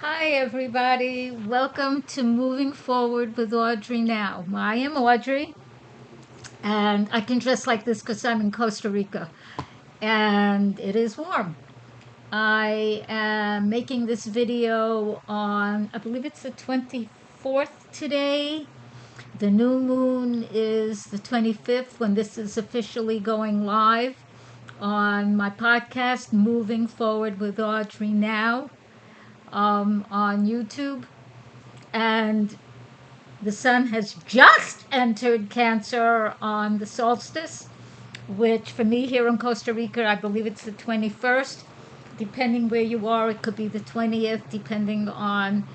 Hi, everybody. Welcome to Moving Forward with Audrey now. I am Audrey, and I can dress like this because I'm in Costa Rica and it is warm. I am making this video on, I believe it's the 24th today. The new moon is the 25th when this is officially going live on my podcast, Moving Forward with Audrey now, on YouTube. And the sun has just entered Cancer on the solstice, which for me here in Costa Rica, I believe it's the 21st. Depending where you are, it could be the 20th, depending on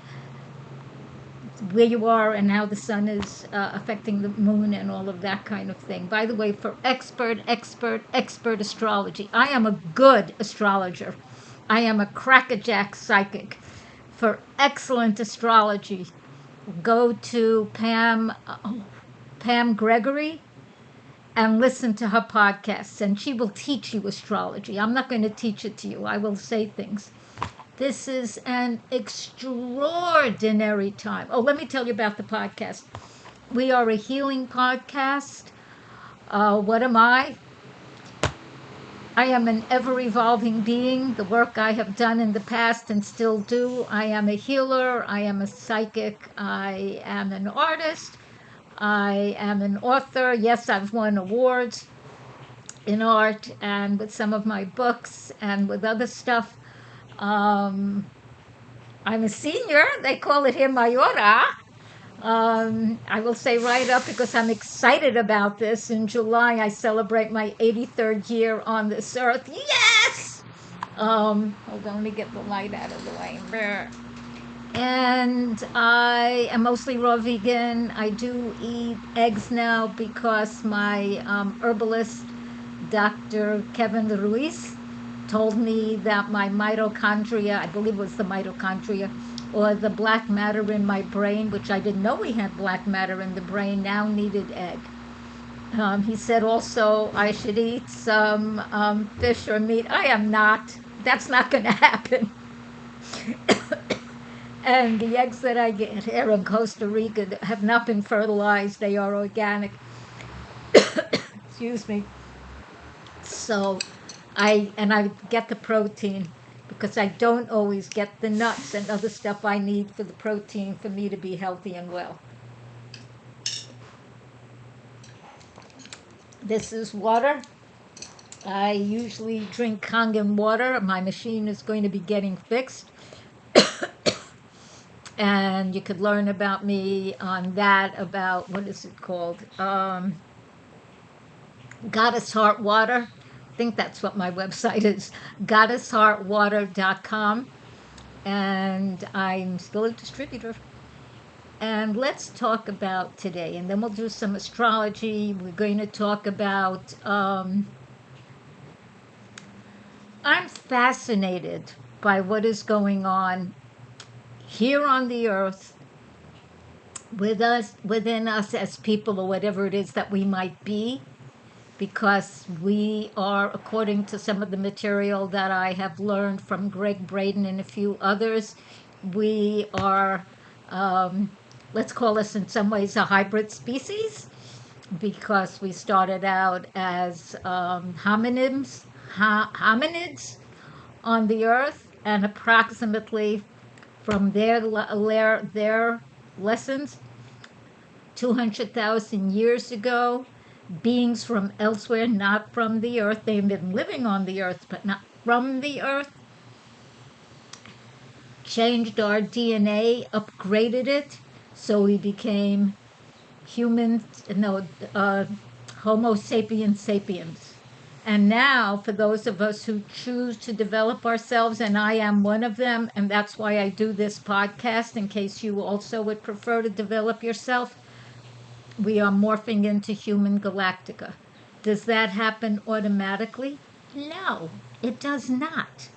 where you are and how the sun is affecting the moon and all of that kind of thing. By the way, for expert astrology, I am a good astrologer. I am a crackerjack psychic. For excellent astrology, go to Pam Gregory and listen to her podcasts, and she will teach you astrology. I'm not going to teach it to you. I will say things. This is an extraordinary time. Oh, let me tell you about the podcast. We are a healing podcast. What am I? I am an ever evolving being. The work I have done in the past and still do. I am a healer. I am a psychic. I am an artist. I am an author. Yes, I've won awards in art and with some of my books and with other stuff. Um, I'm a senior. They call it here Mayora. I will say right up because I'm excited about this. In July, I celebrate my 83rd year on this earth. Yes! Hold on, let me get the light out of the way. There. And I am mostly raw vegan. I do eat eggs now because my herbalist, Dr. Kevin Ruiz, told me that my mitochondria, I believe it was the mitochondria, or the black matter in my brain, which I didn't know we had black matter in the brain, now needed egg. He said also I should eat some fish or meat. I am not. That's not going to happen. And the eggs that I get here in Costa Rica have not been fertilized. They are organic. Excuse me. So I get the protein because I don't always get the nuts and other stuff I need for the protein for me to be healthy and well. This is water. I usually drink Kangen water. My machine is going to be getting fixed. And you could learn about me on that, about what is it called? Goddess Heart Water. I think that's what my website is, goddessheartwater.com. And I'm still a distributor. And let's talk about today, and then we'll do some astrology. We're going to talk about, I'm fascinated by what is going on here on the earth with us, within us as people, or whatever it is that we might be, because we are, according to some of the material that I have learned from Greg Braden and a few others, we are, let's call us in some ways a hybrid species, because we started out as hominids on the earth, and approximately from their lessons 200,000 years ago, beings from elsewhere, not from the earth, they've been living on the earth but not from the earth, changed our DNA, upgraded it, so we became humans, no, Homo sapiens sapiens. And now, for those of us who choose to develop ourselves, and I am one of them, and that's why I do this podcast, in case you also would prefer to develop yourself, we are morphing into human galactica. Does that happen automatically? No, it does not.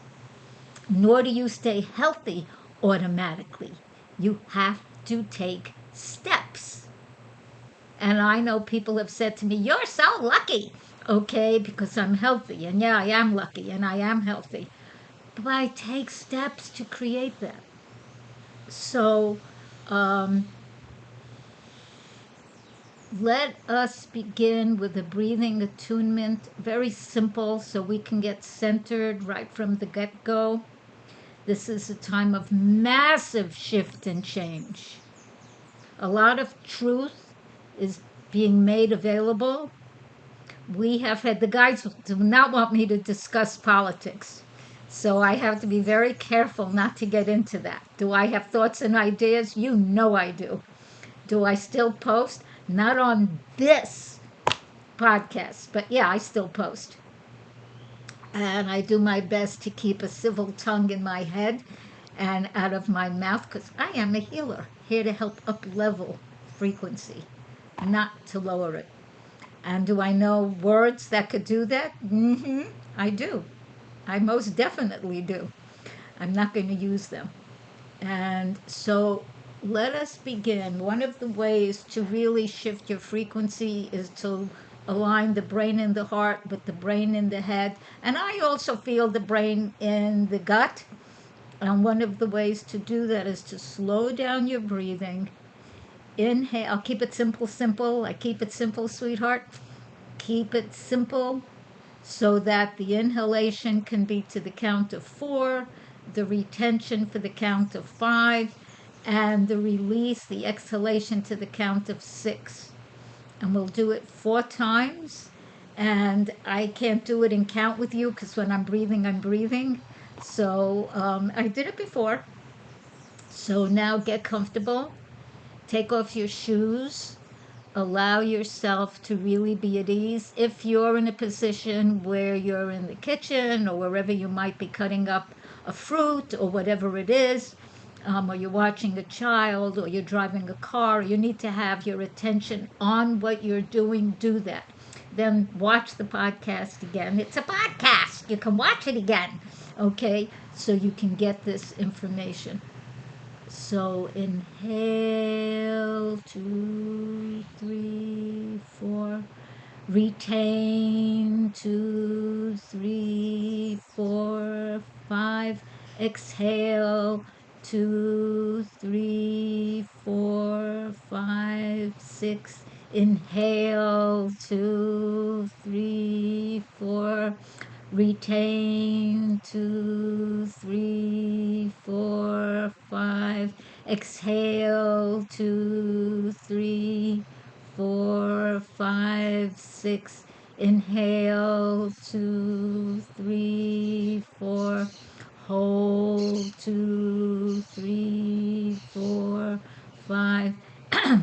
Nor do you stay healthy automatically. You have to take steps. And I know people have said to me, "You're so lucky." Okay, because I'm healthy. And yeah, I am lucky and I am healthy. But I take steps to create that. So um, let us begin with a breathing attunement, very simple, so we can get centered right from the get go. This is a time of massive shift and change. A lot of truth is being made available. We have had, the guys do not want me to discuss politics. So I have to be very careful not to get into that. Do I have thoughts and ideas? You know I do. Do I still post? Not on this podcast, but yeah, I still post. And I do my best to keep a civil tongue in my head and out of my mouth because I am a healer, here to help up level frequency, not to lower it. And do I know words that could do that? I do. I most definitely do. I'm not going to use them. And so let us begin. One of the ways to really shift your frequency is to align the brain and the heart with the brain in the head. And I also feel the brain in the gut. And one of the ways to do that is to slow down your breathing. Inhale. I'll keep it simple, simple. I keep it simple, sweetheart. Keep it simple so that the inhalation can be to the count of 4, the retention for the count of 5, and the release, the exhalation to the count of 6. And we'll do it 4 times. And I can't do it in count with you because when I'm breathing, I'm breathing. So I did it before. So now get comfortable. Take off your shoes. Allow yourself to really be at ease. If you're in a position where you're in the kitchen or wherever you might be cutting up a fruit or whatever it is, or you're watching a child or you're driving a car, you need to have your attention on what you're doing, do that. Then watch the podcast again. It's a podcast. You can watch it again, okay? So you can get this information. So inhale, 2, 3, 4. Retain, 2, 3, 4, 5. Exhale, 2, 3, 4, 5, 6. Inhale, 2, 3, 4. Retain, 2, 3, 4, 5. Exhale, 2, 3, 4, 5, 6. Inhale, 2, 3, 4. Hold, 2, 3, 4, 5.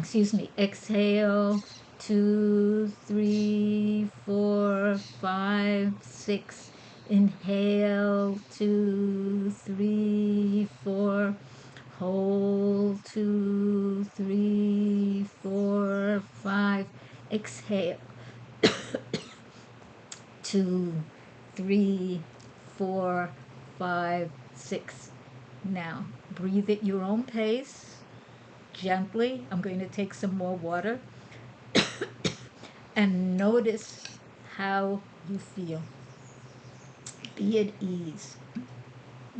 Excuse me. Exhale, 2, 3, 4, 5, 6. Inhale, 2, 3, 4. Hold, 2, 3, 4, 5. Exhale, 2, 3, 4, 5, 6. Now, breathe at your own pace, gently. I'm going to take some more water. And notice how you feel. Be at ease.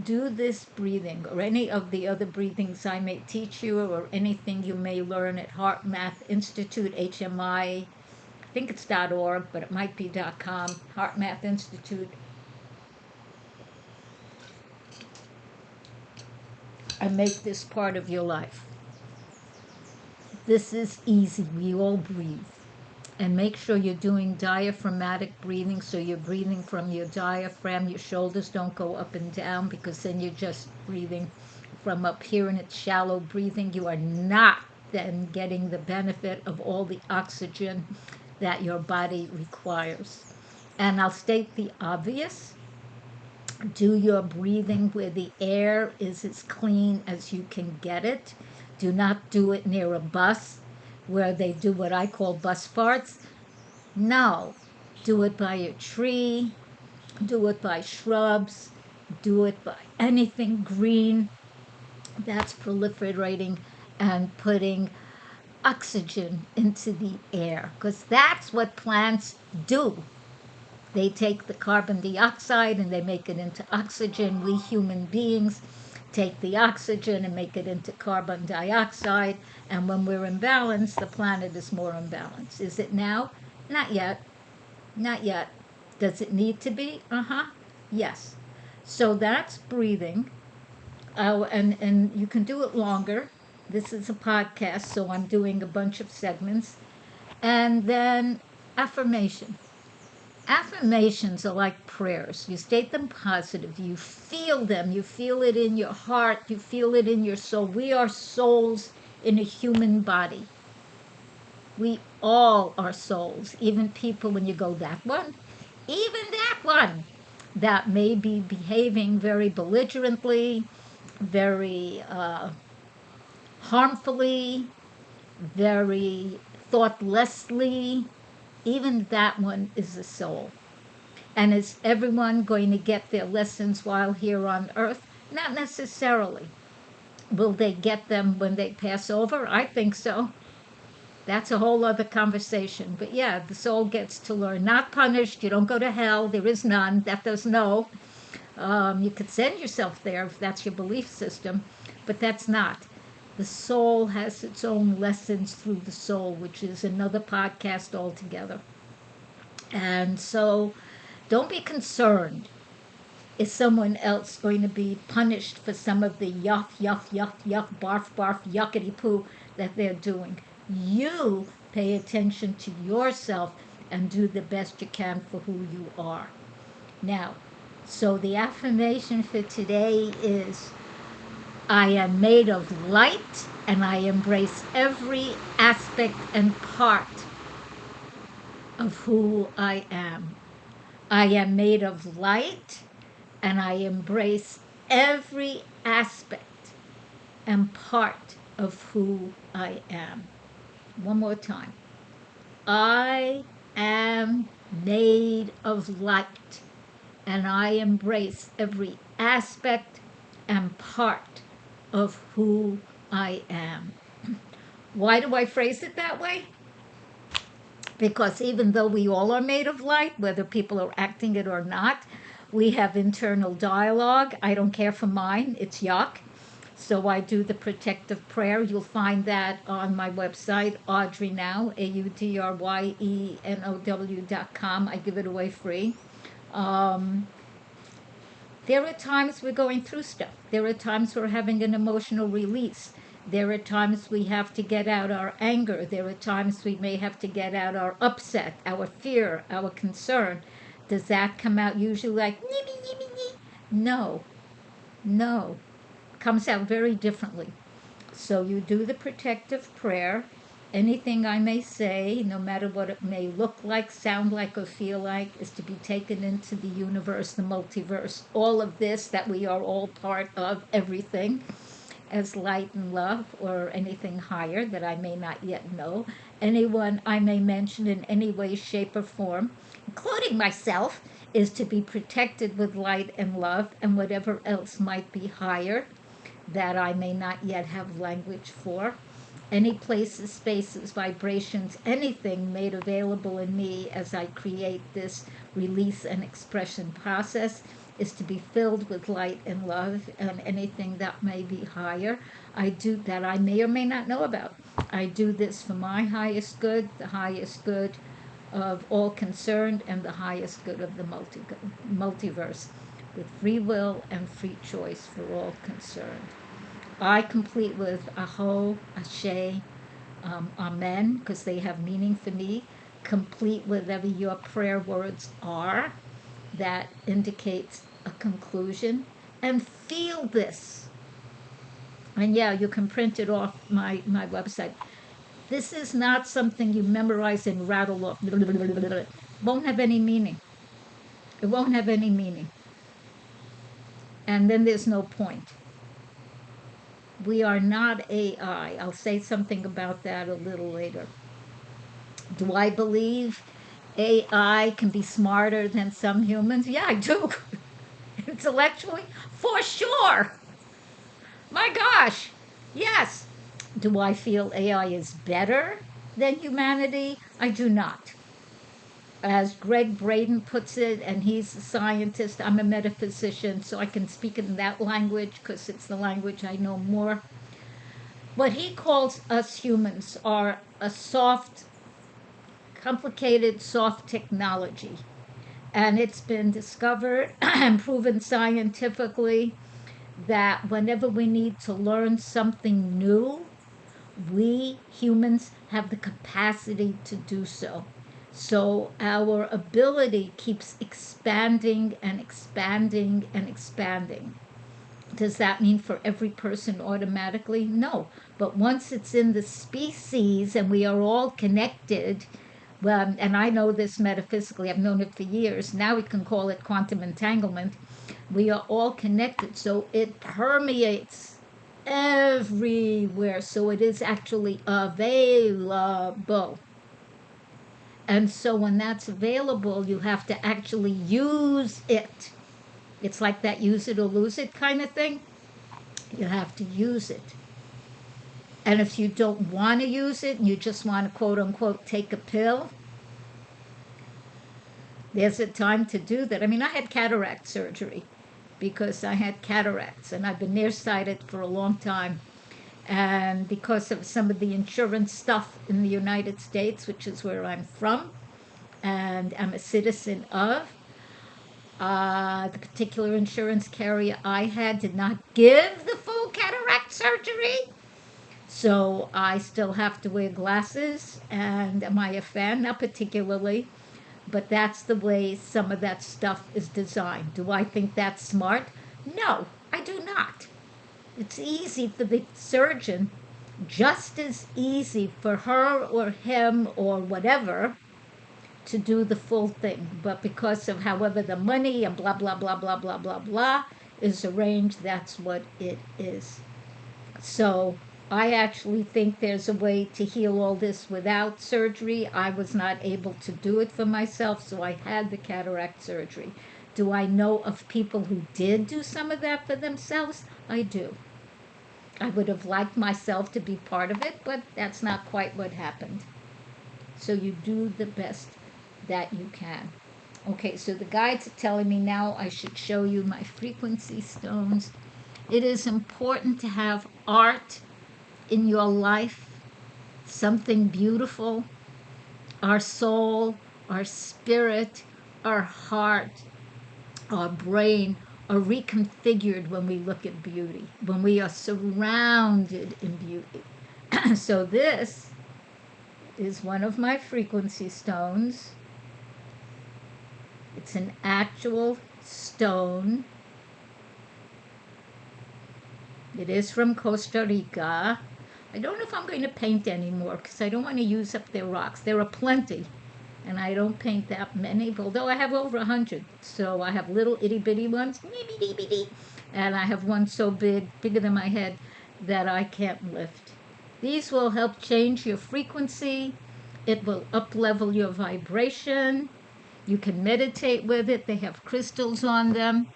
Do this breathing or any of the other breathings I may teach you or anything you may learn at Heart Math Institute, HMI. I think it's .org, but it might be .com. Heart Math Institute. And make this part of your life. This is easy. We all breathe. And make sure you're doing diaphragmatic breathing, so you're breathing from your diaphragm. Your shoulders don't go up and down because then you're just breathing from up here and it's shallow breathing. You are not then getting the benefit of all the oxygen that your body requires. And I'll state the obvious. Do your breathing where the air is as clean as you can get it. Do not do it near a bus where they do what I call bus farts. No, do it by a tree, do it by shrubs, do it by anything green that's proliferating and putting oxygen into the air, because that's what plants do. They take the carbon dioxide and they make it into oxygen. We human beings take the oxygen and make it into carbon dioxide. And when we're in balance, the planet is more in balance. Is it now? Not yet. Not yet. Does it need to be? Uh huh. Yes. So that's breathing. And you can do it longer. This is a podcast, so I'm doing a bunch of segments. And then affirmation. Affirmations are like prayers. You state them positive. You feel them. You feel it in your heart. You feel it in your soul. We are souls in a human body. We all are souls. Even people, when you go, that one, even that one, that may be behaving very belligerently, very harmfully, very thoughtlessly, even that one is a soul. And is everyone going to get their lessons while here on earth? Not necessarily. Will they get them when they pass over? I think so. That's a whole other conversation. But yeah, the soul gets to learn. Not punished. You don't go to hell. There is none. That does no. You could send yourself there if that's your belief system, but that's not. The soul has its own lessons through the soul, which is another podcast altogether. And so don't be concerned. Is someone else going to be punished for some of the yuck, yuck, yuck, yuck, barf, barf, yuckity poo that they're doing? You pay attention to yourself and do the best you can for who you are. Now, so the affirmation for today is I am made of light and I embrace every aspect and part of who I am. I am made of light and I embrace every aspect and part of who I am. One more time. I am made of light and I embrace every aspect and part of who I am. Why do I phrase it that way? Because even though we all are made of light, whether people are acting it or not, we have internal dialogue. I don't care for mine, it's yuck. So I do the protective prayer. You'll find that on my website, Audrey Now, AudryeNow.com. I give it away free. There are times we're going through stuff. There are times we're having an emotional release. There are times we have to get out our anger. There are times we may have to get out our upset, our fear, our concern. Does that come out usually like, nibby, nibby, nibby? No, no. Comes out very differently. So you do the protective prayer. Anything I may say, no matter what it may look like, sound like, or feel like, is to be taken into the universe, the multiverse. All of this that we are all part of, everything, as light and love, or anything higher that I may not yet know. Anyone I may mention in any way, shape, or form, including myself, is to be protected with light and love and whatever else might be higher that I may not yet have language for. Any places, spaces, vibrations, anything made available in me as I create this release and expression process is to be filled with light and love, and anything that may be higher, I do that I may or may not know about. I do this for my highest good, the highest good of all concerned, and the highest good of the multiverse, with free will and free choice for all concerned. I complete with Aho, Ashe, Amen, because they have meaning for me. Complete whatever your prayer words are. That indicates a conclusion. And feel this. And yeah, you can print it off my website. This is not something you memorize and rattle off. It won't have any meaning. It won't have any meaning. And then there's no point. We are not AI. I'll say something about that a little later. Do I believe AI can be smarter than some humans? Yeah, I do. Intellectually, for sure. My gosh, yes. Do I feel AI is better than humanity? I do not. as Greg Braden puts it, and he's a scientist, I'm a metaphysician, so I can speak in that language because it's the language I know more. What he calls us humans are a soft, complicated, soft technology. And it's been discovered and proven scientifically that whenever we need to learn something new, we humans have the capacity to do so. So our ability keeps expanding and expanding and expanding. Does that mean for every person automatically? No. But once it's in the species and we are all connected, well, and I know this metaphysically, I've known it for years. Now we can call it quantum entanglement. We are all connected, so it permeates everywhere. So it is actually available. And so when that's available, you have to actually use it. It's like that use it or lose it kind of thing. You have to use it. And if you don't want to use it and you just want to quote unquote take a pill, there's a time to do that. I mean, I had cataract surgery because I had cataracts and I've been nearsighted for a long time. And because of some of the insurance stuff in the United States, which is where I'm from and I'm a citizen of, the particular insurance carrier I had did not give the full cataract surgery. So I still have to wear glasses. And am I a fan? Not particularly. But that's the way some of that stuff is designed. Do I think that's smart? No, I do not. It's easy for the surgeon, just as easy for her or him or whatever to do the full thing. But because of however the money and blah, blah, blah, blah, blah, blah, blah is arranged, that's what it is. So I actually think there's a way to heal all this without surgery. I was not able to do it for myself, so I had the cataract surgery. Do I know of people who did do some of that for themselves? I do. I would have liked myself to be part of it, but that's not quite what happened. So you do the best that you can. Okay, so the guides are telling me now I should show you my frequency stones. It is important to have art in your life, something beautiful. Our soul, our spirit, our heart, our brain are reconfigured when we look at beauty, when we are surrounded in beauty. So this is one of my frequency stones. It's an actual stone. It is from Costa Rica. I don't know if I'm going to paint anymore because I don't want to use up their rocks. There are plenty, and I don't paint that many, although I have over 100. So I have little itty bitty ones, and I have one so big, bigger than my head, that I can't lift. These will help change your frequency. It will up-level your vibration. You can meditate with it. They have crystals on them.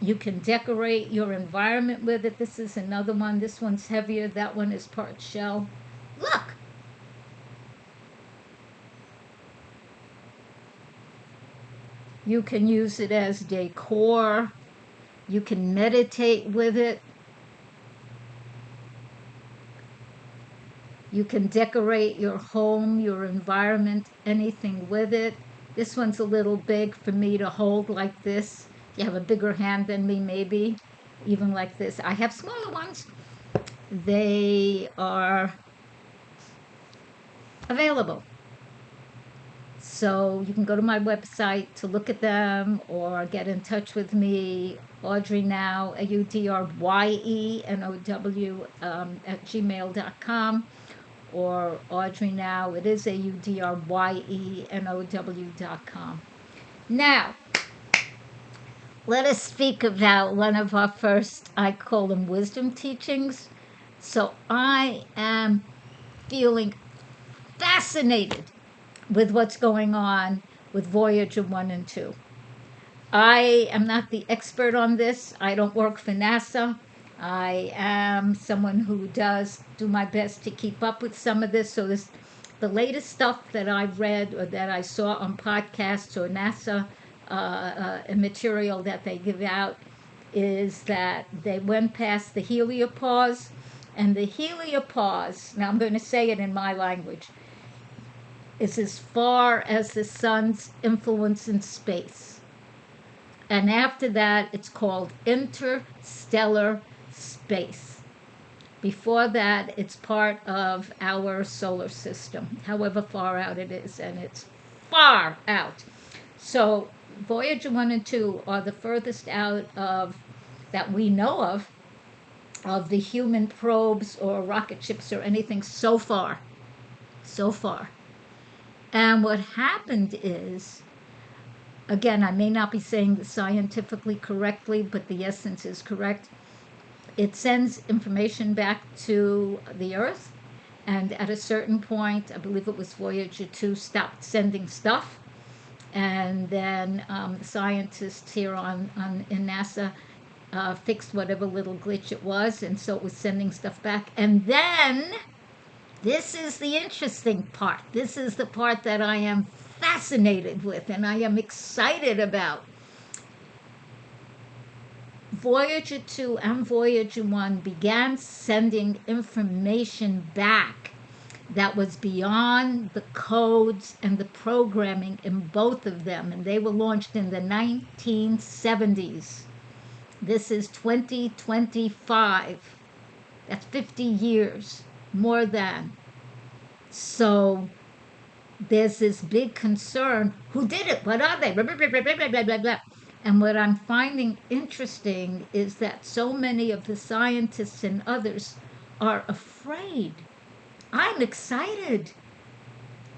You can decorate your environment with it. This is another one. This one's heavier. That one is part shell. Look! You can use it as decor. You can meditate with it. You can decorate your home, your environment, anything with it. This one's a little big for me to hold like this. You have a bigger hand than me, maybe, even like this. I have smaller ones. They are available. So you can go to my website to look at them or get in touch with me, Audrey Now, AudryeNow, at gmail.com, or Audrey Now, it is AudryeNow.com. Now, let us speak about one of our first, I call them wisdom teachings. So I am feeling fascinated with what's going on with Voyager 1 and 2. I am not the expert on this. I don't work for NASA. I am someone who does do my best to keep up with some of this. So this The latest stuff that I've read or that I saw on podcasts or NASA material that they give out is that they went past the heliopause, and the heliopause, now I'm going to say it in my language, is as far as the sun's influence in space. And after that, it's called interstellar space. Before that, it's part of our solar system, however far out it is, and it's far out. So Voyager 1 and 2 are the furthest out of that we know of the human probes or rocket ships or anything so far. So far. And what happened is, again, I may not be saying this scientifically correctly, but the essence is correct. It sends information back to the Earth, and at a certain point, I believe it was Voyager 2, stopped sending stuff. And then the scientists here in NASA fixed whatever little glitch it was, and so it was sending stuff back. And then, this is the interesting part. This is the part that I am fascinated with and I am excited about. Voyager 2 and Voyager 1 began sending information back that was beyond the codes and the programming in both of them, and they were launched in the 1970s. This is 2025. That's 50 years, more than. So there's this big concern. Who did it? What are they? Blah, blah, blah, blah, blah, blah, blah, blah. And what I'm finding interesting is that so many of the scientists and others are afraid. I'm excited.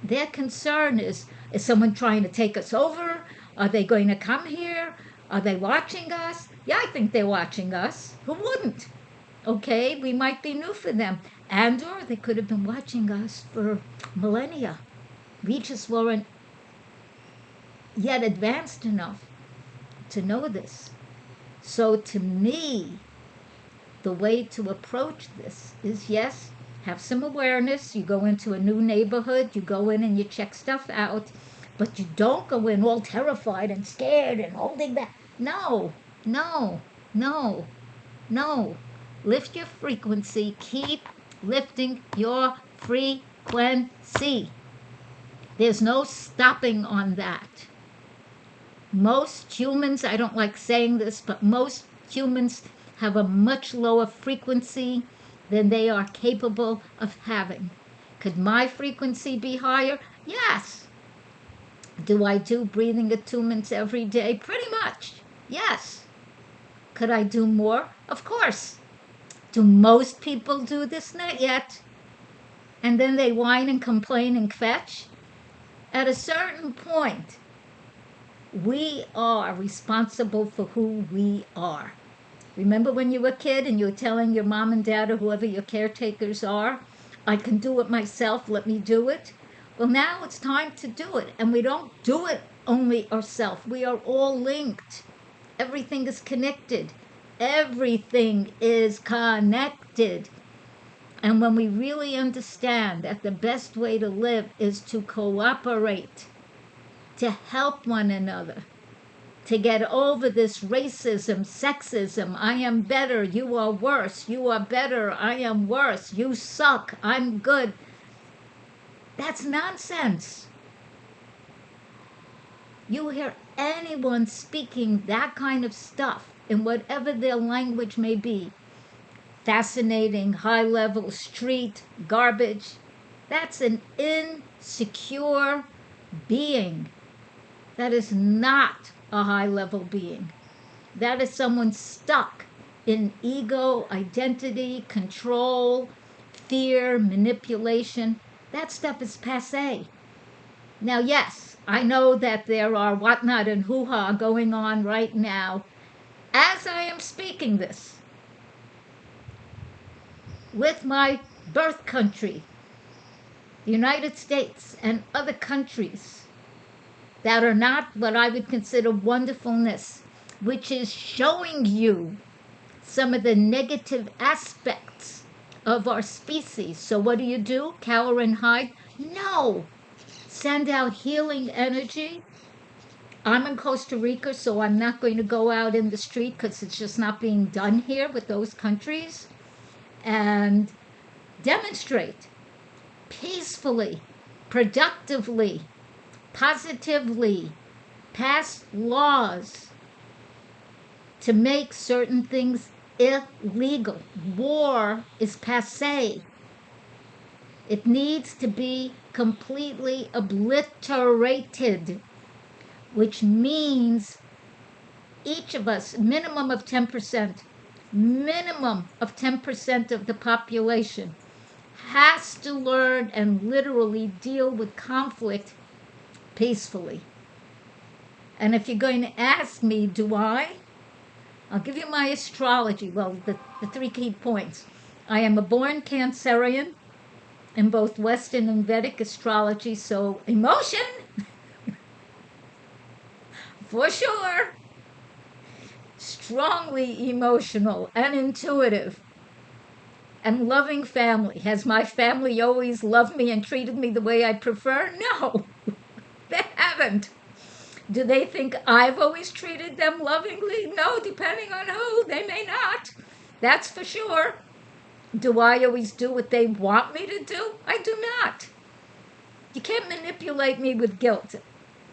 Their concern is someone trying to take us over? Are they going to come here? Are they watching us? Yeah, I think they're watching us. Who wouldn't? Okay, we might be new for them. And or they could have been watching us for millennia. We just weren't yet advanced enough to know this. So to me, the way to approach this is, yes, have some awareness. You go into a new neighborhood, you go in and you check stuff out, but you don't go in all terrified and scared and holding back. No, no, no, no. Lift your frequency. Keep lifting your frequency. There's no stopping on that. Most humans, I don't like saying this, but most humans have a much lower frequency than they are capable of having. Could my frequency be higher? Yes. Do I do breathing attunements every day? Pretty much. Yes. Could I do more? Of course. Do most people do this? Not yet. And then they whine and complain and fetch. At a certain point, we are responsible for who we are. Remember when you were a kid and you were telling your mom and dad or whoever your caretakers are, I can do it myself, let me do it? Well, now it's time to do it. And we don't do it only ourselves. We are all linked. Everything is connected. Everything is connected. And when we really understand that the best way to live is to cooperate, to help one another, to get over this racism, sexism, I am better, you are worse, you are better, I am worse, you suck, I'm good. That's nonsense. You hear anyone speaking that kind of stuff in whatever their language may be, fascinating, high-level, street, garbage, that's an insecure being. That is not a high-level being. That is someone stuck in ego, identity, control, fear, manipulation. That stuff is passé. Now, yes, I know that there are whatnot and hoo-ha going on right now as I am speaking this with my birth country, the United States, and other countries that are not what I would consider wonderfulness, which is showing you some of the negative aspects of our species. So what do? Cower and hide? No. Send out healing energy. I'm in Costa Rica, so I'm not going to go out in the street because it's just not being done here with those countries. And demonstrate peacefully, productively, positively, pass laws to make certain things illegal. War is passe. It needs to be completely obliterated, which means each of us, minimum of 10% of the population has to learn and literally deal with conflict peacefully. And if you're going to ask me, I'll give you my astrology. Well, the three key points. I am a born Cancerian in both Western and Vedic astrology, so emotion, for sure, strongly emotional and intuitive, and loving family. Has my family always loved me and treated me the way I prefer? No, they haven't. Do they think I've always treated them lovingly? No, depending on who, they may not. That's for sure. Do I always do what they want me to do? I do not. You can't manipulate me with guilt.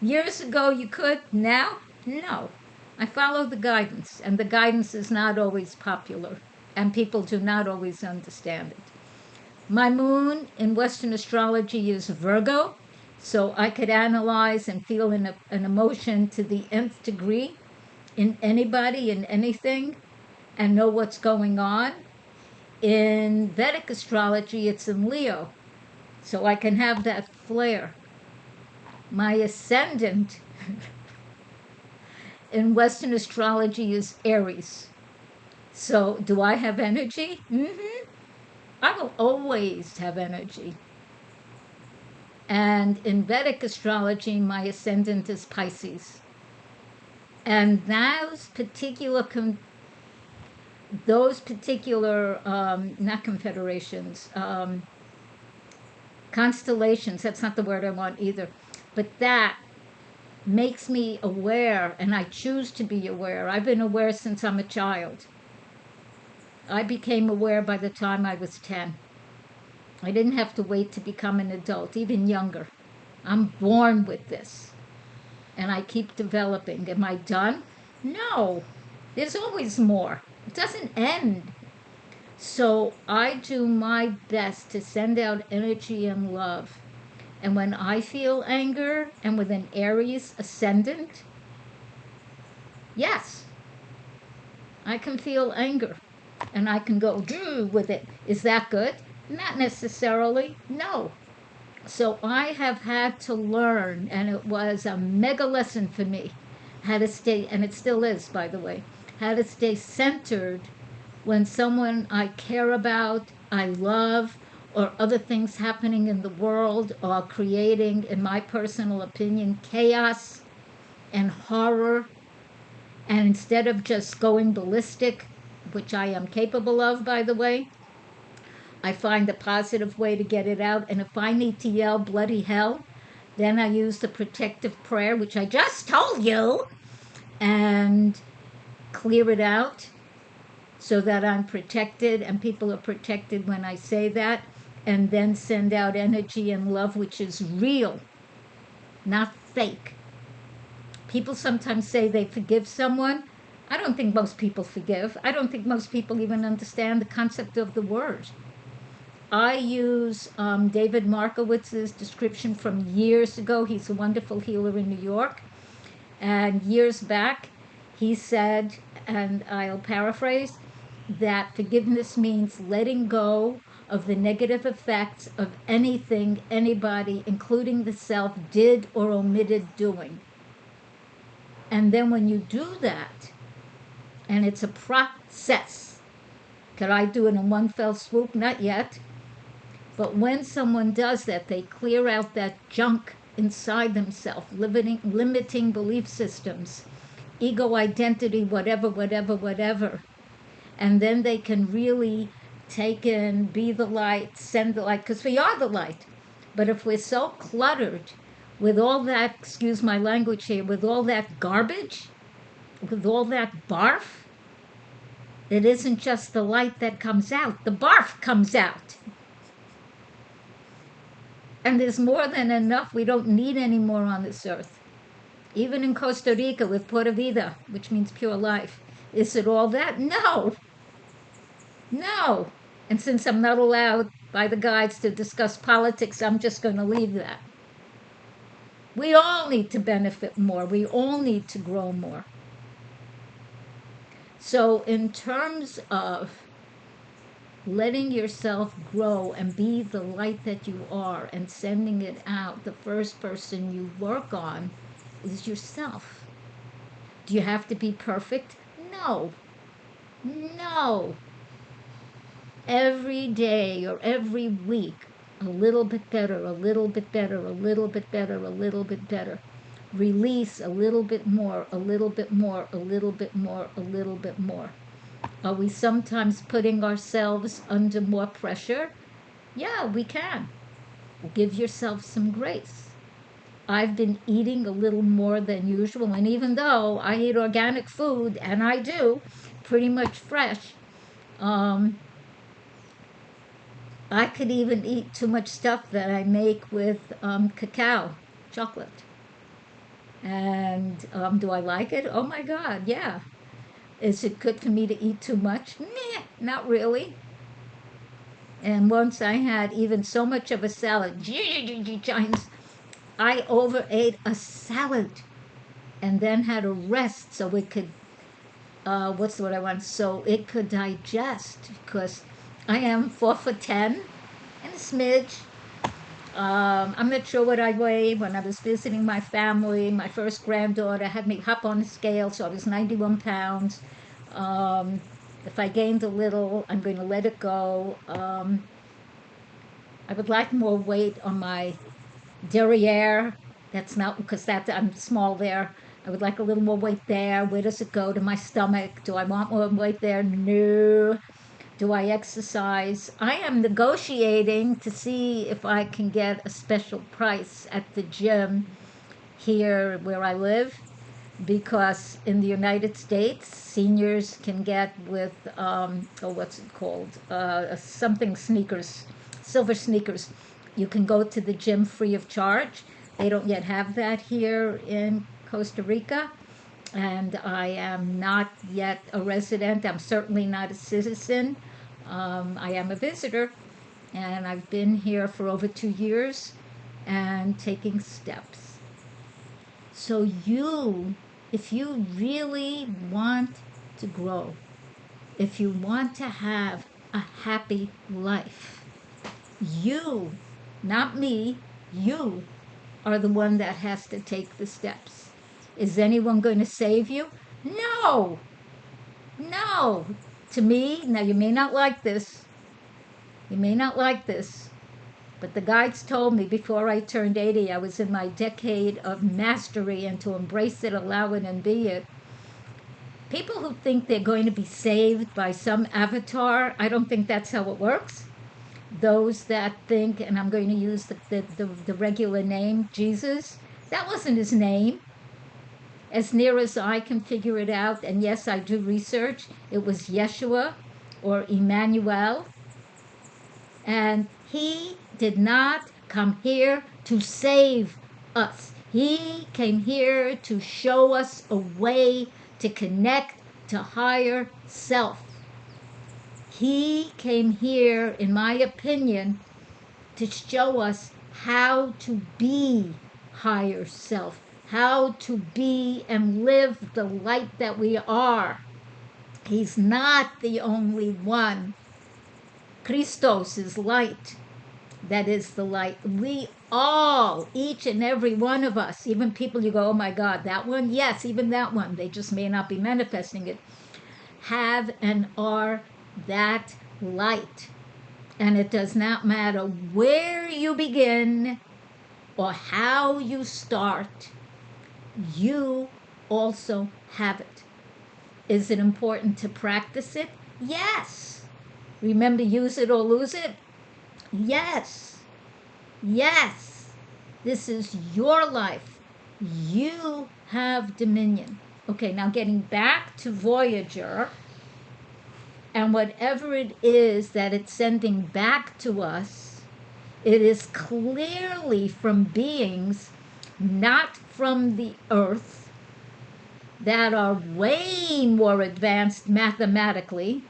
Years ago you could, now, no. I follow the guidance, and the guidance is not always popular, and people do not always understand it. My moon in Western astrology is Virgo, so I could analyze and feel an emotion to the nth degree in anybody, in anything, and know what's going on. In Vedic astrology, it's in Leo, so I can have that flair. My ascendant in Western astrology is Aries. So, do I have energy? Mm-hmm. I will always have energy. And in Vedic astrology, my ascendant is Pisces. And not confederations, constellations, that's not the word I want either, but that makes me aware, and I choose to be aware. I've been aware since I'm a child. I became aware by the time I was 10. I didn't have to wait to become an adult, even younger. I'm born with this, and I keep developing. Am I done? No. There's always more. It doesn't end. So I do my best to send out energy and love. And when I feel anger, and with an Aries ascendant, yes, I can feel anger. And I can go with it. Is that good? Not necessarily. No. So I have had to learn, and it was a mega lesson for me, how to stay, and it still is, by the way, how to stay centered when someone I care about, I love, or other things happening in the world are creating, in my personal opinion, chaos and horror. And instead of just going ballistic, which I am capable of, by the way, I find a positive way to get it out. And if I need to yell bloody hell, then I use the protective prayer, which I just told you, and clear it out so that I'm protected and people are protected when I say that. And then send out energy and love, which is real, not fake. People sometimes say they forgive someone. I don't think most people forgive. I don't think most people even understand the concept of the word. I use David Markowitz's description from years ago. He's a wonderful healer in New York. And years back, he said, and I'll paraphrase, that forgiveness means letting go of the negative effects of anything anybody, including the self, did or omitted doing. And then when you do that, and it's a process, could I do it in one fell swoop? Not yet. But when someone does that, they clear out that junk inside themselves, limiting belief systems, ego identity, whatever. And then they can really take in, be the light, send the light, because we are the light. But if we're so cluttered with all that, excuse my language here, with all that garbage, with all that barf, it isn't just the light that comes out, the barf comes out. And there's more than enough. We don't need any more on this earth. Even in Costa Rica with Pura Vida, which means pure life. Is it all that? No, no. And since I'm not allowed by the guides to discuss politics, I'm just going to leave that. We all need to benefit more. We all need to grow more. So, in terms of letting yourself grow and be the light that you are and sending it out, the first person you work on is yourself. Do you have to be perfect? No. No. Every day or every week, a little bit better, a little bit better, a little bit better, a little bit better. Release a little bit more, a little bit more, a little bit more, a little bit more. Are we sometimes putting ourselves under more pressure? Yeah, we can. Give yourself some grace. I've been eating a little more than usual, and even though I eat organic food, and I do, pretty much fresh, um, I could even eat too much stuff that I make with cacao, chocolate. And do I like it? Oh my God, yeah. Is it good for me to eat too much? Meh, not really. And once I had even so much of a salad, giants, I overate a salad and then had a rest so it could, what's the word I want? So it could digest because I am 4'10" and a smidge. I'm not sure what I weighed when I was visiting my family. My first granddaughter had me hop on the scale, so I was 91 pounds. Um, if I gained a little, I'm going to let it go. I would like more weight on my derriere. That's not because that I'm small there. I would like a little more weight there. Where does it go to my stomach? Do I want more weight there? No. Do I exercise? I am negotiating to see if I can get a special price at the gym here where I live because in the United States, seniors can get with, oh, what's it called? Something sneakers, silver sneakers. You can go to the gym free of charge. They don't yet have that here in Costa Rica. And I am not yet a resident. I'm certainly not a citizen. I am a visitor, and I've been here for over 2 years and taking steps. So, if you really want to grow, if you want to have a happy life, you, not me, you are the one that has to take the steps. Is anyone going to save you? No, no. To me, now you may not like this, you may not like this, but the guides told me before I turned 80, I was in my decade of mastery and to embrace it, allow it, and be it. People who think they're going to be saved by some avatar, I don't think that's how it works. Those that think, and I'm going to use the regular name, Jesus, that wasn't his name. As near as I can figure it out, and yes, I do research, it was Yeshua or Emmanuel. And he did not come here to save us. He came here to show us a way to connect to higher self. He came here, in my opinion, to show us how to be higher self, how to be and live the light that we are. He's not the only one. Christos is light. That is the light. We all, each and every one of us, even people you go, oh my God, that one? Yes, even that one. They just may not be manifesting it. Have and are that light. And it does not matter where you begin or how you start, you also have it. Is it important to practice it? Yes. Remember, use it or lose it? Yes. Yes, this is your life. You have dominion. Okay, now getting back to Voyager and whatever it is that it's sending back to us, it is clearly from beings not from the earth that are way more advanced mathematically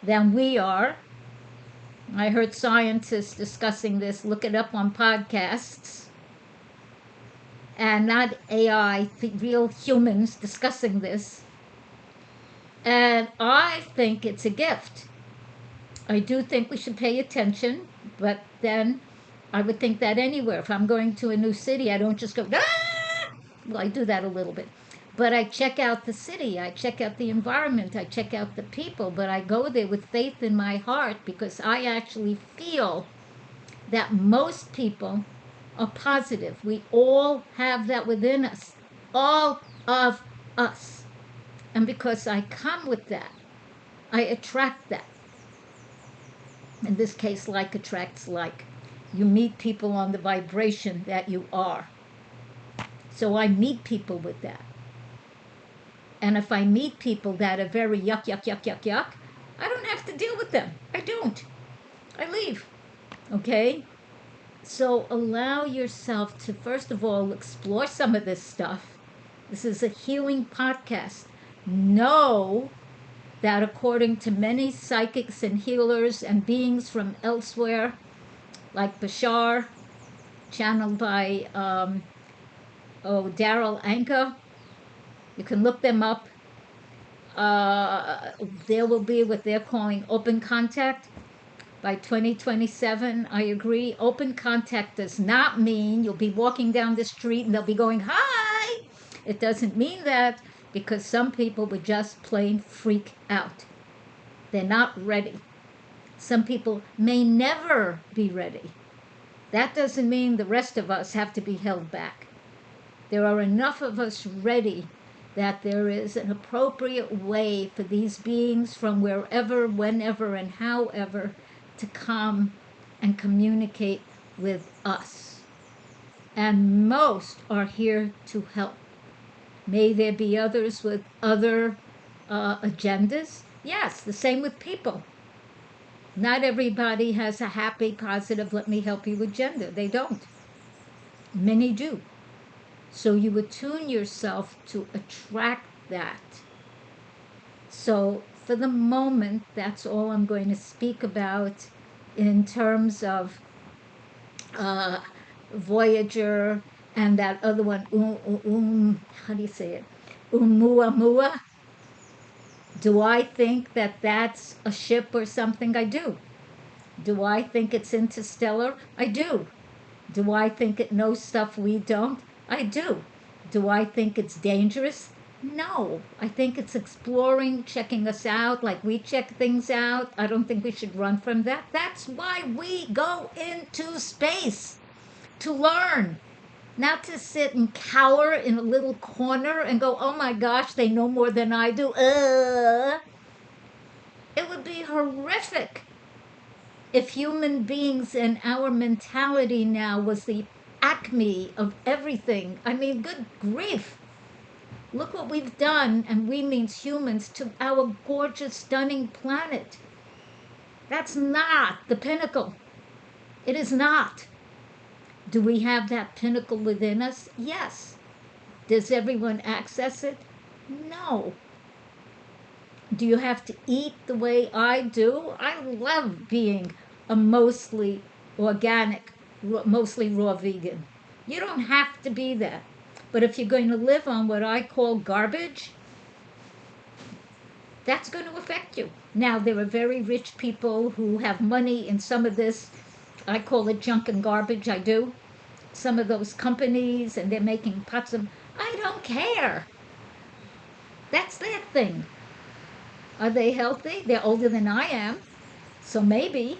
than we are. I heard scientists discussing this, look it up on podcasts, and not AI, real humans discussing this. And I think it's a gift. I do think we should pay attention, but then I would think that anywhere. If I'm going to a new city, I don't just go, ah! Well, I do that a little bit. But I check out the city, I check out the environment, I check out the people, but I go there with faith in my heart because I actually feel that most people are positive. We all have that within us, all of us. And because I come with that, I attract that. In this case, like attracts like. You meet people on the vibration that you are. So I meet people with that. And if I meet people that are very yuck, yuck, yuck, yuck, yuck, I don't have to deal with them. I don't. I leave. Okay? So allow yourself to, first of all, explore some of this stuff. This is a healing podcast. Know that according to many psychics and healers and beings from elsewhere, like Bashar, channeled by Daryl Anka, you can look them up. There will be what they're calling open contact by 2027. I agree. Open contact does not mean you'll be walking down the street and they'll be going, hi. It doesn't mean that because some people would just plain freak out. They're not ready. Some people may never be ready. That doesn't mean the rest of us have to be held back. There are enough of us ready that there is an appropriate way for these beings from wherever, whenever, and however to come and communicate with us. And most are here to help. May there be others with other agendas? Yes, the same with people. Not everybody has a happy, positive, let me help you agenda. They don't. Many do. So you attune yourself to attract that. So for the moment, that's all I'm going to speak about in terms of Voyager and that other one, how do you say it? Oumuamua. Do I think that that's a ship or something? I do. Do I think it's interstellar? I do. Do I think it knows stuff we don't? I do. Do I think it's dangerous? No. I think it's exploring, checking us out like we check things out. I don't think we should run from that. That's why we go into space, to learn, not to sit and cower in a little corner and go, oh my gosh, they know more than I do. It would be horrific if human beings and our mentality now was the acme of everything. I mean, good grief. Look what we've done, and we means humans, to our gorgeous, stunning planet. That's not the pinnacle. It is not. Do we have that pinnacle within us? Yes. Does everyone access it? No. Do you have to eat the way I do? I love being a mostly organic, mostly raw vegan. You don't have to be that. But if you're going to live on what I call garbage, that's going to affect you. Now, there are very rich people who have money in some of this. I call it junk and garbage. I do. Some of those companies, and they're making pots of. I don't care. That's their thing. Are they healthy? They're older than I am. So maybe.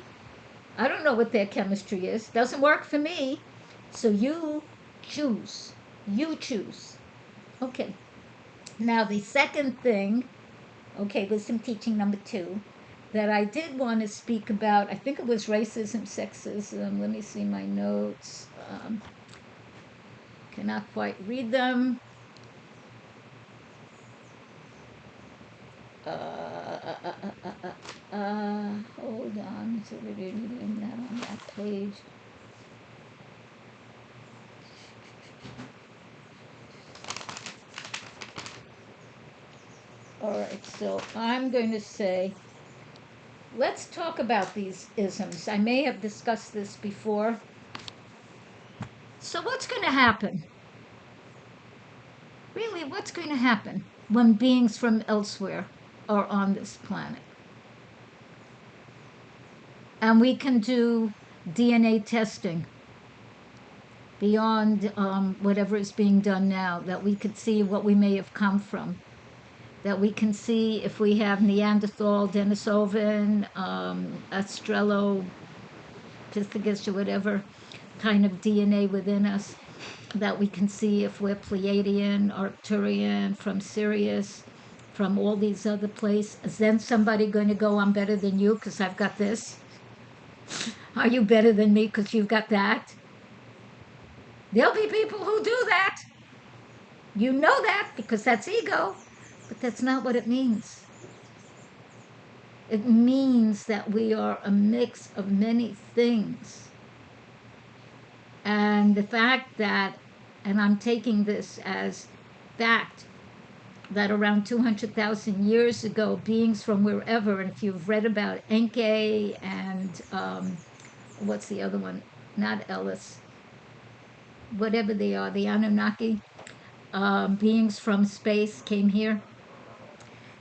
I don't know what their chemistry is. Doesn't work for me. So you choose. You choose. Okay. Now, the second thing, okay, wisdom teaching number 2. that I did want to speak about. I think it was racism, sexism. Let me see my notes. Cannot quite read them. Hold on. So we didn't that on that page. All right. So I'm going to say, let's talk about these isms. I may have discussed this before. So what's going to happen? Really, what's going to happen when beings from elsewhere are on this planet? And we can do DNA testing beyond whatever is being done now, that we could see what we may have come from, that we can see if we have Neanderthal, Denisovan, Australopithecus, or whatever kind of DNA within us, that we can see if we're Pleiadian, Arcturian, from Sirius, from all these other places. Is then somebody going to go, I'm better than you because I've got this? Are you better than me because you've got that? There'll be people who do that. You know that because that's ego. But that's not what it means. It means that we are a mix of many things. And the fact that, and I'm taking this as fact, that around 200,000 years ago, beings from wherever, and if you've read about Enki and what's the other one? Not Ellis. Whatever they are, the Anunnaki, beings from space came here,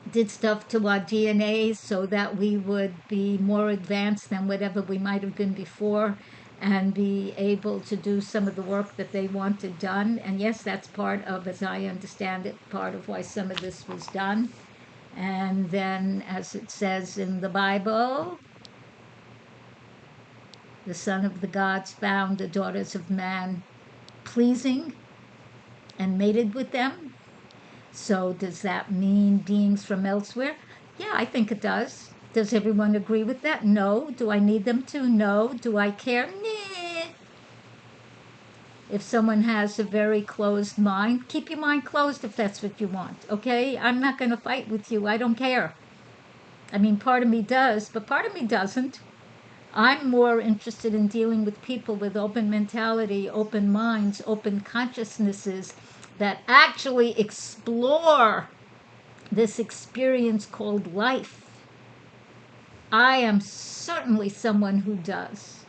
did stuff to our DNA so that we would be more advanced than whatever we might have been before and be able to do some of the work that they wanted done. And yes, that's part of, as I understand it, part of why some of this was done. And then, as it says in the Bible, the Son of the Gods found the daughters of man pleasing and mated with them. So does that mean beings from elsewhere? Yeah, I think it does. Does everyone agree with that? No. Do I need them to? No. Do I care? Nah. If someone has a very closed mind, keep your mind closed if that's what you want, okay? I'm not going to fight with you. I don't care. I mean, part of me does, but part of me doesn't. I'm more interested in dealing with people with open mentality, open minds, open consciousnesses that actually explore this experience called life. I am certainly someone who does.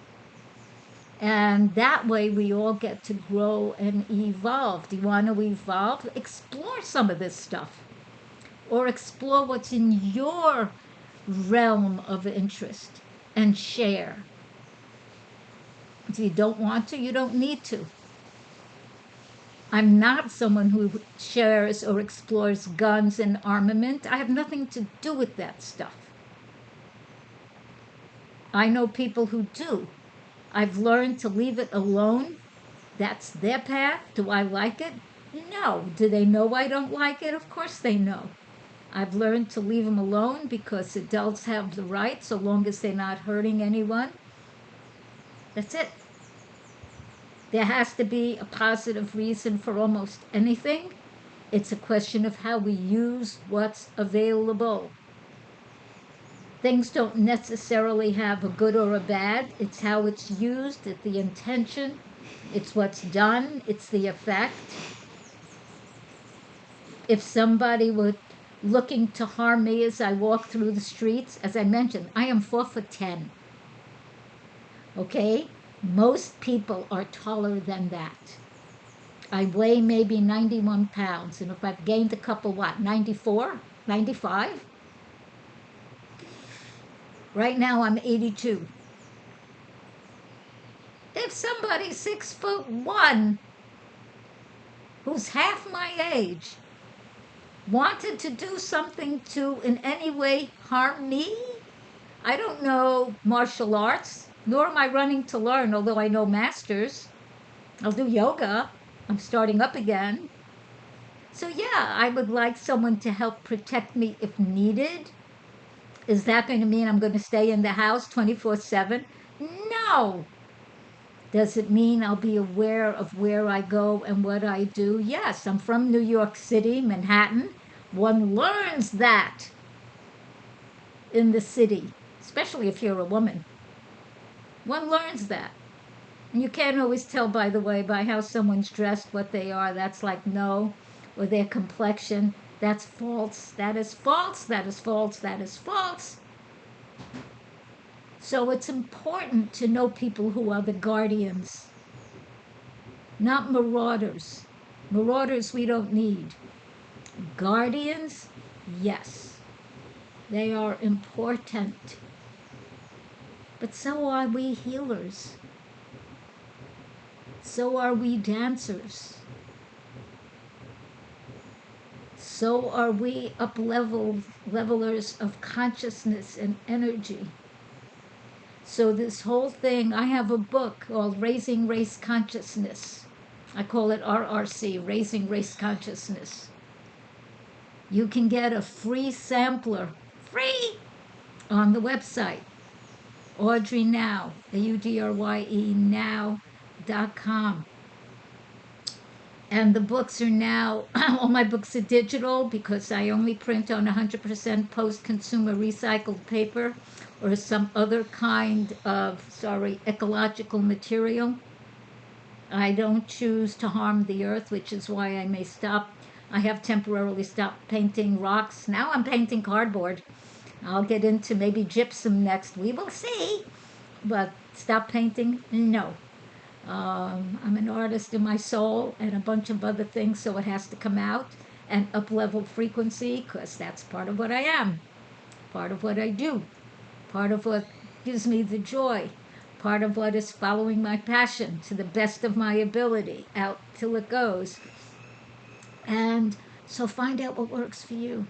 And that way we all get to grow and evolve. Do you want to evolve? Explore some of this stuff. Or explore what's in your realm of interest and share. If you don't want to, you don't need to. I'm not someone who shares or explores guns and armament. I have nothing to do with that stuff. I know people who do. I've learned to leave it alone. That's their path. Do I like it? No. Do they know I don't like it? Of course they know. I've learned to leave them alone because adults have the right so long as they're not hurting anyone. That's it. There has to be a positive reason for almost anything. It's a question of how we use what's available. Things don't necessarily have a good or a bad. It's how it's used, it's the intention, it's what's done, it's the effect. If somebody were looking to harm me as I walk through the streets, as I mentioned, I am 4'10". Okay? Most people are taller than that. I weigh maybe 91 pounds, and if I've gained a couple, 94, 95? Right now I'm 82. If somebody 6'1", who's half my age, wanted to do something to in any way harm me, I don't know martial arts, nor am I running to learn, although I know masters. I'll do yoga. I'm starting up again. So yeah, I would like someone to help protect me if needed. Is that going to mean I'm going to stay in the house 24/7? No. Does it mean I'll be aware of where I go and what I do? Yes, I'm from New York City, Manhattan. One learns that in the city, especially if you're a woman. One learns that. And you can't always tell, by the way, by how someone's dressed, what they are. That's like no, or their complexion. That's false. That is false. That is false. That is false. So it's important to know people who are the guardians, not marauders. Marauders we don't need. Guardians, yes, they are important. But so are we healers. So are we dancers. So are we levelers of consciousness and energy. So this whole thing, I have a book called Raising Race Consciousness. I call it RRC, Raising Race Consciousness. You can get a free sampler, free, on the website. Audrye Now, AUDRYE now.com. And the books are now, all my books are digital because I only print on 100% post-consumer recycled paper or some other kind of, ecological material. I don't choose to harm the earth, which is why I may stop. I have temporarily stopped painting rocks. Now I'm painting cardboard. I'll get into maybe gypsum next. We will see. But stop painting? No. I'm an artist in my soul and a bunch of other things, so it has to come out and up-level frequency because that's part of what I am, part of what I do, part of what gives me the joy, part of what is following my passion to the best of my ability, out till it goes. And so find out what works for you.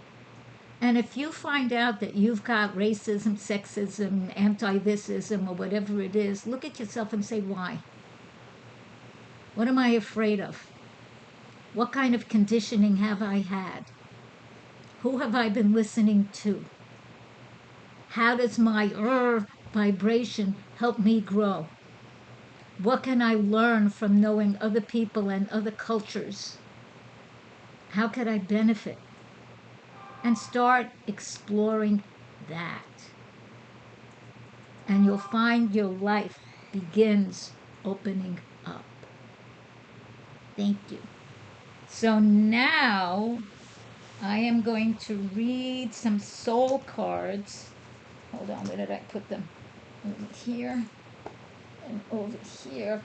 And if you find out that you've got racism, sexism, anti-thisism, or whatever it is, look at yourself and say, why? What am I afraid of? What kind of conditioning have I had? Who have I been listening to? How does my vibration help me grow? What can I learn from knowing other people and other cultures? How could I benefit? And start exploring that. And you'll find your life begins opening up. Thank you. So now I am going to read some soul cards. Hold on, where did I put them? Over here and over here.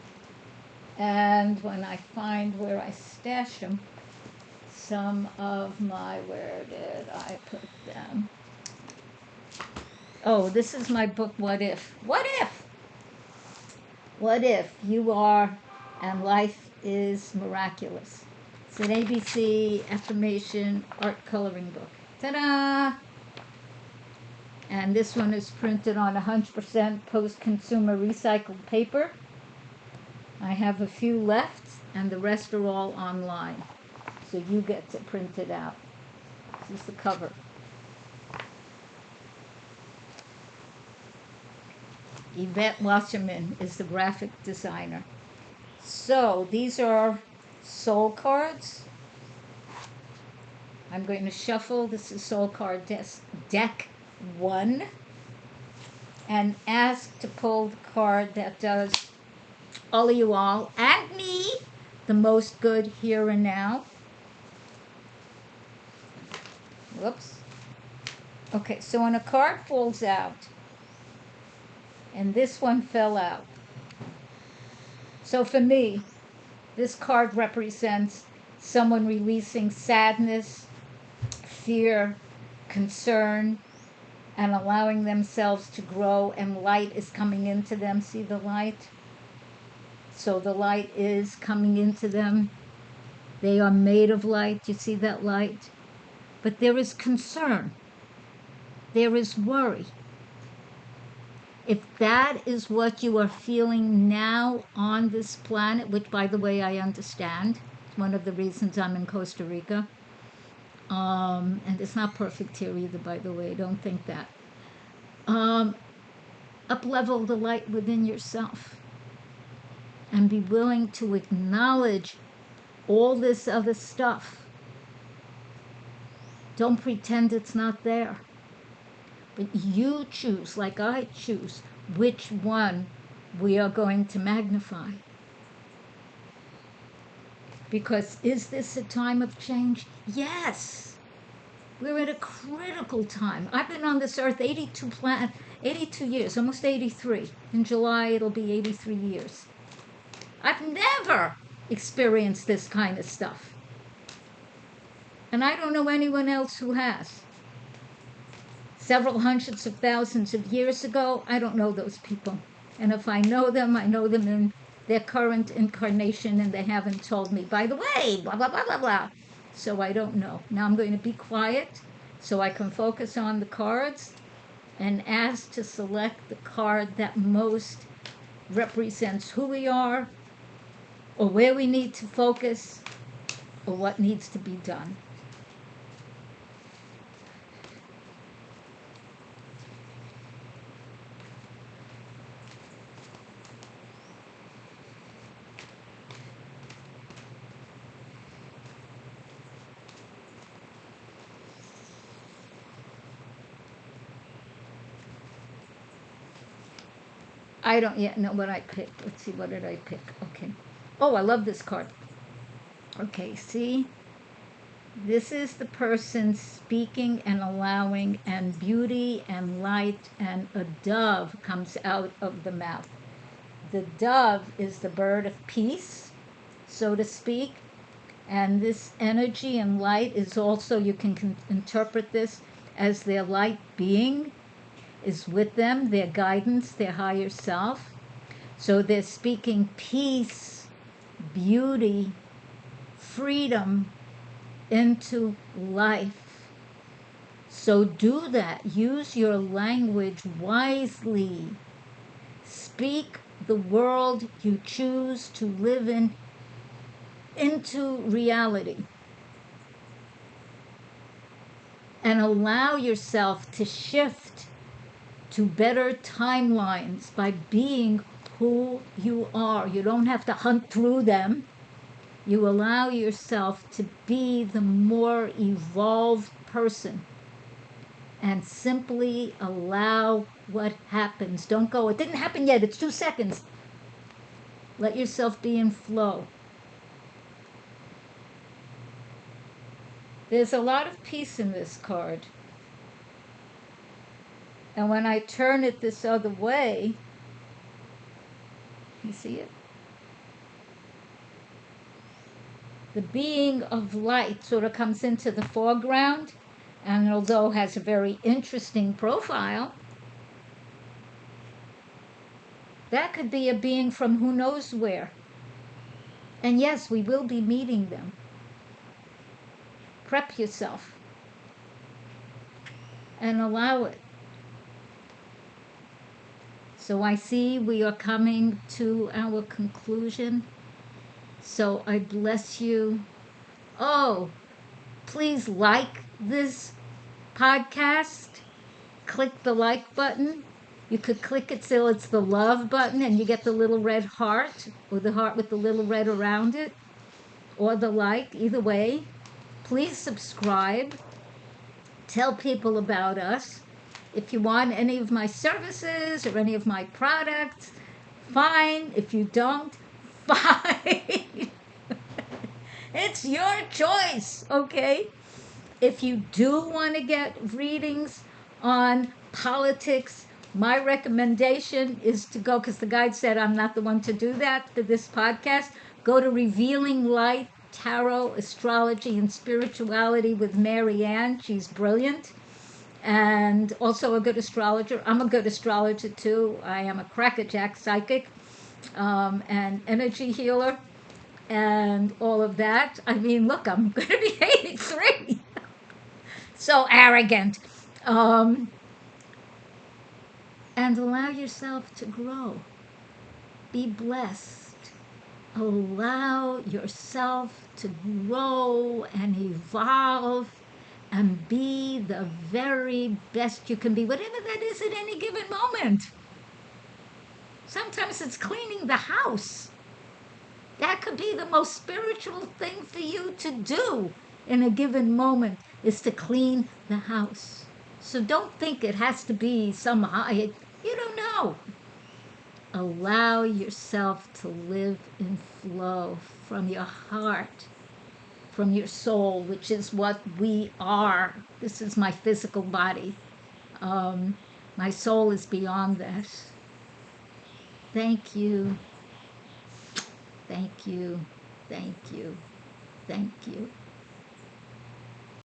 And when I find where I stash them, some of my, where did I put them? Oh, this is my book, What If? What if? What if you are and life is miraculous? It's an ABC affirmation art coloring book. Ta-da! And this one is printed on 100% post-consumer recycled paper. I have a few left, and the rest are all online. So you get to print it out. This is the cover. Yvette Wasserman is the graphic designer. So these are soul cards. I'm going to shuffle. This is soul card deck 1. And ask to pull the card that does all of you all and me the most good here and now. Whoops. Okay, so when a card falls out, and this one fell out. So for me, this card represents someone releasing sadness, fear, concern, and allowing themselves to grow, and light is coming into them. See the light? So the light is coming into them. They are made of light. You see that light? But there is concern. There is worry. If that is what you are feeling now on this planet, which, by the way, I understand, it's one of the reasons I'm in Costa Rica. And it's not perfect here either, by the way, don't think that. Um, Up level the light within yourself and be willing to acknowledge all this other stuff. Don't pretend it's not there. But you choose, like I choose, which one we are going to magnify. Because is this a time of change? Yes. We're at a critical time. I've been on this earth 82 years, almost 83. In July, it'll be 83 years. I've never experienced this kind of stuff. And I don't know anyone else who has. Several hundreds of thousands of years ago, I don't know those people. And if I know them in their current incarnation, and they haven't told me, by the way, blah, blah, blah, blah, blah. So I don't know. Now I'm going to be quiet so I can focus on the cards and ask to select the card that most represents who we are, or where we need to focus, or what needs to be done. I don't yet know what I picked. Let's see, what did I pick? Okay. Oh, I love this card. Okay, see? This is the person speaking and allowing, and beauty and light, and a dove comes out of the mouth. The dove is the bird of peace, so to speak. And this energy and light is also, you can interpret this as their light being is with them, their guidance, their higher self. So they're speaking peace, beauty, freedom into life. So do that. Use your language wisely. Speak the world you choose to live in into reality. And allow yourself to shift to better timelines by being who you are. You don't have to hunt through them. You allow yourself to be the more evolved person and simply allow what happens. Don't go, it didn't happen yet, it's 2 seconds. Let yourself be in flow. There's a lot of peace in this card. And when I turn it this other way, you see it? The being of light sort of comes into the foreground, and although has a very interesting profile, that could be a being from who knows where. And yes, we will be meeting them. Prep yourself and allow it. So I see we are coming to our conclusion. So I bless you. Oh, please like this podcast. Click the like button. You could click it till it's the love button and you get the little red heart, or the heart with the little red around it, or the like. Either way, please subscribe. Tell people about us. If you want any of my services or any of my products, fine. If you don't, fine. It's your choice, okay? If you do want to get readings on politics, my recommendation is to go, because the guide said I'm not the one to do that for this podcast, go to Revealing Light, Tarot, Astrology, and Spirituality with Marianne. She's brilliant. And also a good astrologer. I'm a good astrologer too. I am a crackerjack psychic and energy healer and all of that. I mean, look, I'm going to be 83. So arrogant. And allow yourself to grow. Be blessed. Allow yourself to grow and evolve and be the very best you can be, whatever that is at any given moment. Sometimes it's cleaning the house. That could be the most spiritual thing for you to do in a given moment, is to clean the house. So don't think it has to be some high. You don't know. Allow yourself to live in flow from your heart, from your soul, which is what we are. This is my physical body. Um, my soul is beyond that. Thank you. Thank you. Thank you. Thank you.